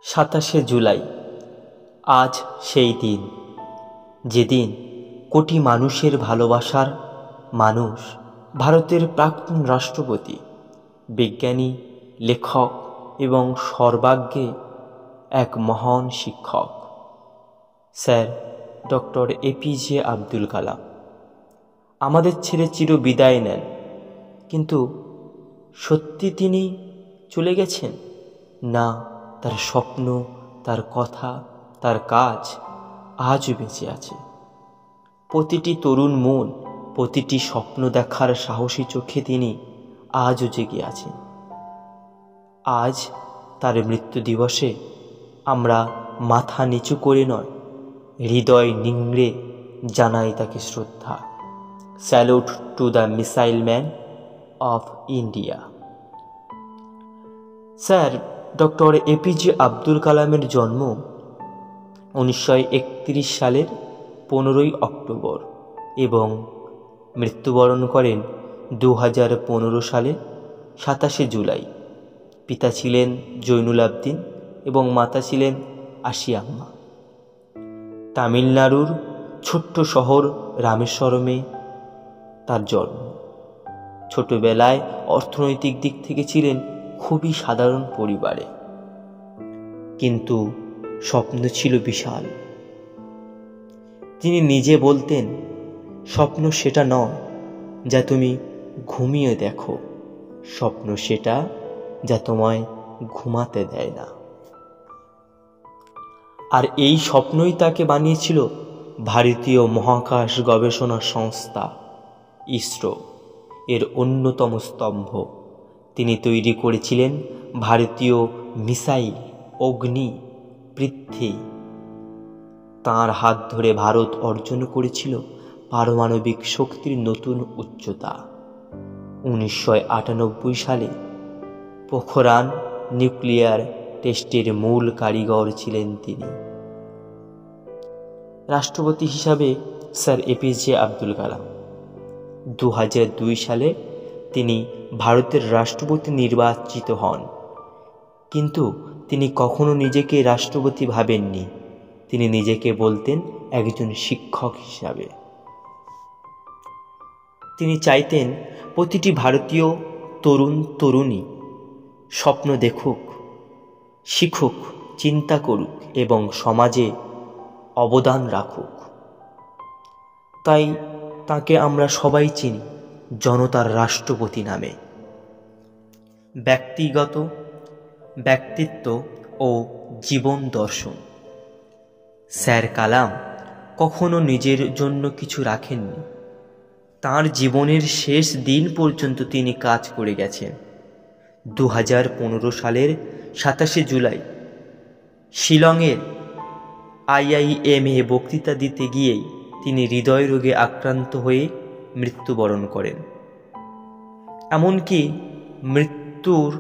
27 জুলাই আজ সেই দিন, যেদিন কোটি মানুষের ভালোবাসার মানুষ, ভারতের প্রাক্তন রাষ্ট্রপতি, বিজ্ঞানী, লেখক এবং সর্বাগ্রে এক মহান শিক্ষক sir doctor APJ Abdul Kalam আমাদের ছেড়ে চির বিদায় নেন। কিন্তু সত্যি তিনি চলে গেছেন? না, তার স্বপ্ন, তার কথা, তার কাজ আজও বেঁচে আছে। প্রতিটি তরুণ মন, প্রতিটি স্বপ্ন দেখার সাহসী চোখে তিনি আজও জেগে আছেন। আজ তার মৃত্যু দিবসে আমরা মাথা নিচু করে নয়, হৃদয় নিংড়ে জানাই তাকে শ্রদ্ধা। Salute to the missile man of India. Sir doctor APJ Abdul কালামের জন্ম 1931 সালের 15ই অক্টোবর এবং মৃত্যুবরণ করেন 2015 সালে 27শে জুলাই। পিতা ছিলেন জৈনুল আবদিন এবং মাতা ছিলেন আশিয়াম্মা। তামিলনাড়ুর ছোট্ট শহর রামেশ্বরমে তার জন্ম। ছোটবেলায় অর্থনৈতিক দিক থেকে ছিলেন খুবই সাধারণ পরিবারে, কিন্তু স্বপ্ন ছিল বিশাল। তিনি নিজে বলতেন, স্বপ্ন সেটা নয় যা তুমি ঘুমিয়ে দেখো, স্বপ্ন সেটা যা তোমায় ঘুমাতে দেয় না। আর এই স্বপ্নই তাকে বানিয়েছিল ভারতীয় মহাকাশ গবেষণা সংস্থা ইসরো এর অন্যতম স্তম্ভ। তিনি তৈরি করেছিলেন ভারতীয় মিসাইল অগ্নি পৃথ্বী। তাঁর হাত ধরে ভারত অর্জন করেছিল পারমাণবিক শক্তির নতুন উচ্চতা। 1998 সালে পোখরান নিউক্লিয়ার টেস্টের মূল কারিগর ছিলেন তিনি। রাষ্ট্রপতি হিসাবে স্যার এপিজে আব্দুল কালাম 2002 সালে তিনি ভারতের রাষ্ট্রপতি নির্বাচিত হন, কিন্তু তিনি কখনো নিজেকে রাষ্ট্রপতি ভাবেননি। তিনি নিজেকে বলতেন একজন শিক্ষক হিসাবে। তিনি চাইতেন প্রতিটি ভারতীয় তরুণ তরুণী স্বপ্ন দেখুক, শিখুক, চিন্তা করুক এবং সমাজে অবদান রাখুক। তাই তাকে আমরা সবাই চিনি জনতার রাষ্ট্রপতি নামে। ব্যক্তিত্ব ও জীবন দর্শন। স্যার কালাম কখনো নিজের জন্য কিছু রাখেননি। তাঁর জীবনের শেষ দিন পর্যন্ত তিনি কাজ করে গেছেন। 2015 সালের 27শে জুলাই শিলংয়ের IIM-এ বক্তৃতা দিতে গিয়েই তিনি হৃদয় রোগে আক্রান্ত হয়ে মৃত্যুবরণ করেন। এমনকি মৃত্যুর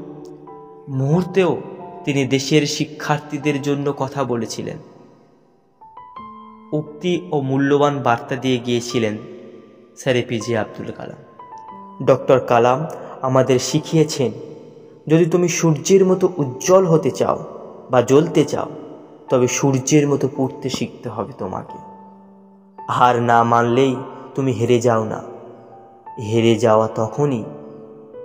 মুহূর্তেও তিনি দেশের শিক্ষার্থীদের জন্য কথা বলেছিলেন, উক্তি ও মূল্যবান বার্তা দিয়ে গিয়েছিলেন sir APJ Abdul Kalam. Doctor কালাম আমাদের শিখিয়েছেন, যদি তুমি সূর্যের মতো উজ্জ্বল হতে চাও বা জ্বলতে চাও, তবে সূর্যের মতো পড়তে শিখতে হবে তোমাকে। হার না মানলেই তুমি হেরে যাও না। হেরে যাওয়া তখনই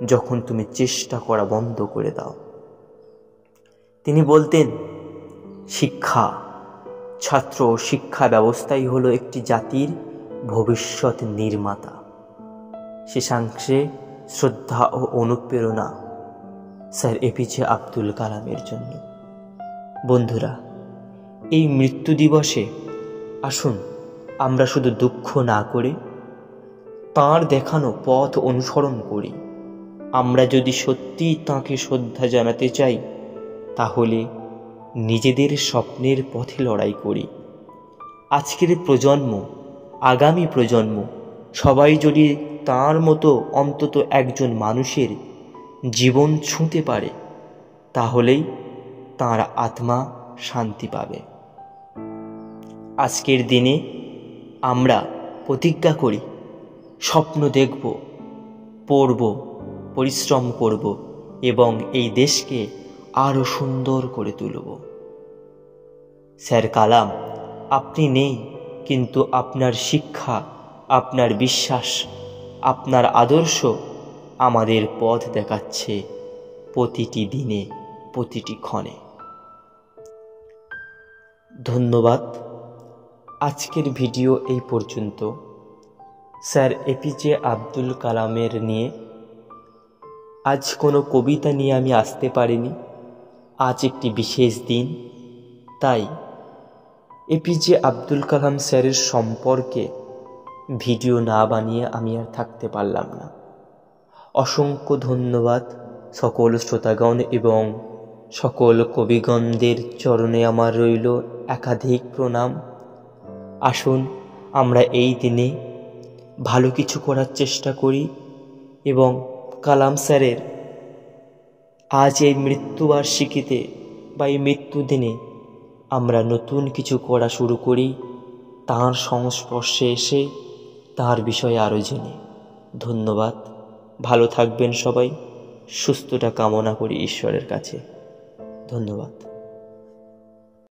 যখন তুমি চেষ্টা করা বন্ধ করে দাও। তিনি বলতেন, শিক্ষা, ছাত্র ও শিক্ষা ব্যবস্থাই হলো একটি জাতির ভবিষ্যৎ নির্মাতা। শেষাংশে শ্রদ্ধা ও অনুপ্রেরণা স্যার এপিজে আব্দুল কালামের জন্য। বন্ধুরা, এই মৃত্যু দিবসে আসুন আমরা শুধু দুঃখ না করে তাঁর দেখানো পথ অনুসরণ করি। আমরা যদি সত্যিই তাঁকে শ্রদ্ধা জানাতে চাই, তাহলে নিজেদের স্বপ্নের পথে লড়াই করি। আজকের প্রজন্ম, আগামী প্রজন্ম সবাই যদি তাঁর মতো অন্তত একজন মানুষের জীবন ছুঁতে পারে, তাহলেই তাঁর আত্মা শান্তি পাবে। আজকের দিনে আমরা প্রতিজ্ঞা করি, স্বপ্ন দেখব, পড়ব, পরিশ্রম করব এবং এই দেশকে আরও সুন্দর করে তুলব। স্যার কালাম, আপনি নেই, কিন্তু আপনার শিক্ষা, আপনার বিশ্বাস, আপনার আদর্শ আমাদের পথ দেখাচ্ছে প্রতিটি দিনে, প্রতিটি ক্ষণে। ধন্যবাদ। আজকের ভিডিও এই পর্যন্ত। স্যার এপিজে আব্দুল কালামের নিয়ে আজ কোনো কবিতা নিয়ে আমি আসতে পারিনি। আজ একটি বিশেষ দিন, তাই এপিজে আব্দুল কালাম স্যারের সম্পর্কে ভিডিও না বানিয়ে আমি আর থাকতে পারলাম না। অসংখ্য ধন্যবাদ সকল শ্রোতাগণ এবং সকল কবিগণদের চরণে আমার রইল একাধিক প্রণাম। আসুন আমরা এই দিনে ভালো কিছু করার চেষ্টা করি এবং কালাম স্যারের আজ এই মৃত্যুবার্ষিকীতে বা এই মৃত্যুদিনে আমরা নতুন কিছু করা শুরু করি, তাঁর সংস্পর্শে এসে তাঁর বিষয়ে আরও জেনে। ধন্যবাদ। ভালো থাকবেন সবাই। সুস্থতা কামনা করি ঈশ্বরের কাছে। ধন্যবাদ।